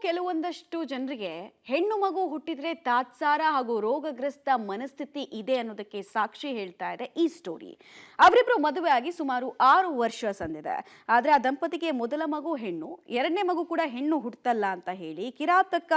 ಕೆಲವೊಂದಷ್ಟು ಜನರಿಗೆ ಹೆಣ್ಣು ಮಗು ಹುಟ್ಟಿದ್ರೆ ತಾತ್ಸಾರ ಹಾಗೂ ರೋಗಗ್ರಸ್ತ ಮನಸ್ಥಿತಿ ಇದೆ ಅನ್ನೋದಕ್ಕೆ ಸಾಕ್ಷಿ ಹೇಳ್ತಾ ಇದೆ ಈ ಸ್ಟೋರಿ. ಅವರಿಬ್ರು ಮದುವೆ ಆಗಿ ಸುಮಾರು 6 ವರ್ಷ ಸಂದಿದೆ. ಆದ್ರೆ ಆ ದಂಪತಿಗೆ ಮೊದಲ ಮಗು ಹೆಣ್ಣು, ಎರಡನೇ ಮಗು ಕೂಡ ಹೆಣ್ಣು ಹುಟ್ಟಲ್ಲ ಅಂತ ಹೇಳಿ ಕಿರಾತಕ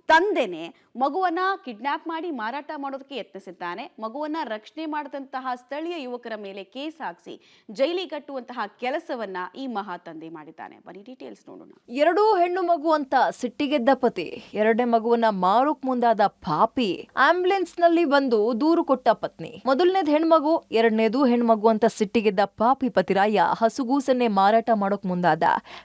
ತಂದೆನೆ ಮಗುವನ್ನ ಕಿಡ್ನಾಪ್ ಮಾಡಿ ಮಾರಾಟ ಮಾಡೋದಕ್ಕೆ ಯತ್ನಿಸಿದ್ದಾನೆ. ಮಗುವನ್ನ ರಕ್ಷಣೆ ಮಾಡಿದಂತಹ ಸ್ಥಳೀಯ ಯುವಕರ ಮೇಲೆ ಕೇಸ್ ಹಾಕಿಸಿ ಜೈಲಿಗೆ ಕಟ್ಟುವಂತಹ ಕೆಲಸವನ್ನ ಈ ಮಹಾ ತಂದೆ ಮಾಡಿದ್ದಾನೆ. ಬನ್ನಿ ಡೀಟೇಲ್ಸ್ ನೋಡೋಣ. ಎರಡೂ ಹೆಣ್ಣು ಮಗು ಅಂತ ಸಿಟ್ಟಿಗೆದ್ದ ಪತಿ, ಎರಡನೇ ಮಗುವನ್ನ ಮಾರೋಕ್ ಮುಂದಾದ ಪಾಪಿ, ಆಂಬ್ಯುಲೆನ್ಸ್ ನಲ್ಲಿ ಬಂದು ದೂರು ಕೊಟ್ಟ ಪತ್ನಿ. ಮೊದಲನೇದು ಹೆಣ್ಮಗು, ಎರಡನೇದು ಹೆಣ್ಮಗು ಅಂತ ಸಿಟ್ಟಿಗೆದ್ದ ಪಾಪಿ ಪತಿರಾಯ ಹಸುಗೂಸನ್ನೇ ಮಾರಾಟ ಮಾಡೋಕ್ ಮುಂದಾದ.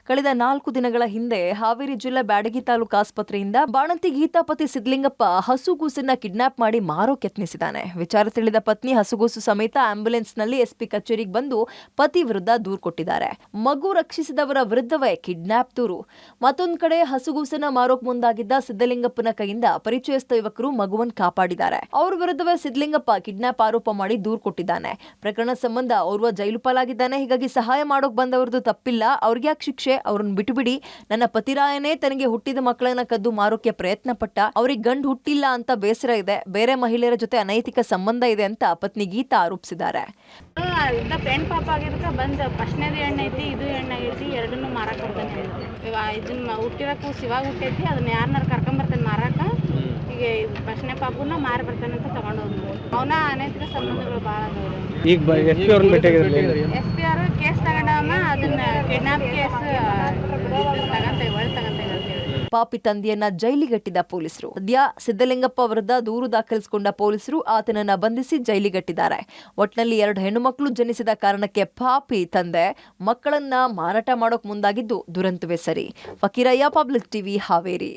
ಕಳೆದ 4 ದಿನಗಳ ಹಿಂದೆ ಹಾವೇರಿ ಜಿಲ್ಲೆ ಬ್ಯಾಡಗಿ ತಾಲೂಕು ಆಸ್ಪತ್ರೆಯಿಂದ ಬಾಣಂತಿ ಗೀತಾಪತಿ ಸಿದ್ಲಿಂಗಪ್ಪ ಹಸುಗೂಸನ್ನ ಕಿಡ್ನಾಪ್ ಮಾಡಿ ಮಾರೋಕ್ ಯತ್ನಿಸಿದ್ದಾನೆ. ವಿಚಾರ ತಿಳಿದ ಪತ್ನಿ ಹಸುಗೂಸು ಸಮೇತ ಆಂಬ್ಯುಲೆನ್ಸ್ ನಲ್ಲಿ ಎಸ್ಪಿ ಕಚೇರಿಗೆ ಬಂದು ಪತಿ ವಿರುದ್ಧ ದೂರು ಕೊಟ್ಟಿದ್ದಾರೆ. ಮಗು ರಕ್ಷಿಸಿದವರ ವಿರುದ್ಧವೇ ಕಿಡ್ನಾಪ್ ದೂರು. ಮತ್ತೊಂದು ಕಡೆ ಹಸುಗೂಸನ್ನ ಮಾರೋಕ್ ಮುಂದಾಗಿದ್ದ ಸಿದ್ದಲಿಂಗಪ್ಪನ ಕೈಯಿಂದ ಪರಿಚಯಸ್ಥ ಯುವಕರು ಮಗುವನ್ನ ಕಾಪಾಡಿದ್ದಾರೆ. ಅವ್ರ ವಿರುದ್ಧವೇ ಸಿದ್ಲಿಂಗಪ್ಪ ಕಿಡ್ನಾಪ್ ಆರೋಪ ಮಾಡಿ ದೂರು ಕೊಟ್ಟಿದ್ದಾನೆ. ಪ್ರಕರಣ ಸಂಬಂಧ ಓರ್ವ ಜೈಲು ಪಾಲಾಗಿದ್ದಾನೆ. ಹೀಗಾಗಿ ಸಹಾಯ ಮಾಡೋಕ್ ಬಂದವರದು ತಪ್ಪಿಲ್ಲ, ಅವ್ರಿಗ್ಯಾಕೆ ಶಿಕ್ಷೆ, ಅವ್ರನ್ನ ಬಿಟ್ಟುಬಿಡಿ. ನನ್ನ ಪತಿರಾಯನೇ ತನಗೆ ಹುಟ್ಟಿದ ಮಕ್ಕಳನ್ನ ಕದ್ದು ಮಾರೋಕೆ ಪ್ರಯತ್ನ ಪಟ್ಟ, ಅವ್ರಿಗೆ ಗಂಡು ಹುಟ್ಟಿಲ್ಲ ಅಂತ ಬೇಸರ ಇದೆ, ಬೇರೆ ಮಹಿಳೆಯರ ಜೊತೆ ಅನೈತಿಕ ಸಂಬಂಧ ಇದೆ ಅಂತ ಪತ್ನಿ ಗೀತಾ ಆರೋಪಿಸಿದ್ದಾರೆ. ಫ್ರೆಂಡ್ ಪಾಪ ಆಗಿರ್ಕ ಬಂದ್ ಫಸ್ಟ್ನೇದು ಎಣ್ಣೆ ಐತಿ, ಇದು ಎಣ್ಣೆ ಐತಿ, ಎರಡನ್ನೂ ಮಾರಾಕ ಕೊಡ್ತಾನೆ. ಇವಾಗ ಇದನ್ನ ಹುಟ್ಟಿರೋ ಕೂಸು ಇವಾಗ ಹುಟ್ಟೈತಿ, ಅದನ್ನ ಯಾರನ್ನಾರು ಕರ್ಕೊಂಬರ್ತಾನೆ ಮಾರಾಕ. ಈಗ ಫಸ್ಟ್ನೇ ಪಾಪನ ಮಾರಿ ಬರ್ತಾನೆ ಅಂತ ತಗೊಂಡು ಹೋದ್ರು. ಅವನ ಅನೈತಿಕ ಸಂಬಂಧಗಳು ಭಾಳ ಅದಾವ್ರಿ. ಈಗ ಎಸ್ ಪಿ ಅವರು ಕೇಸ್ ತಗೊಂಡವನ್ನ ಅದನ್ನ ಕಿಡ್ನಾಪ್ ಕೇಸ್ ತಗಂತ ಪಾಪಿ ತಂದೆಯನ್ನ ಜೈಲಿಗಟ್ಟಿದ ಪೊಲೀಸರು. ಸದ್ಯ ಸಿದ್ದಲಿಂಗಪ್ಪ ವಿರುದ್ಧ ದೂರು ದಾಖಲಿಸಿಕೊಂಡ ಪೊಲೀಸರು ಆತನನ್ನ ಬಂಧಿಸಿ ಜೈಲಿಗಟ್ಟಿದ್ದಾರೆ. ಒಟ್ನಲ್ಲಿ 2 ಹೆಣ್ಣು ಮಕ್ಕಳು ಜನಿಸಿದ ಕಾರಣಕ್ಕೆ ಪಾಪಿ ತಂದೆ ಮಕ್ಕಳನ್ನ ಮಾರಾಟ ಮಾಡೋಕ್ ಮುಂದಾಗಿದ್ದು ದುರಂತವೇ ಸರಿ. Fakirayya, public TV, Haveri.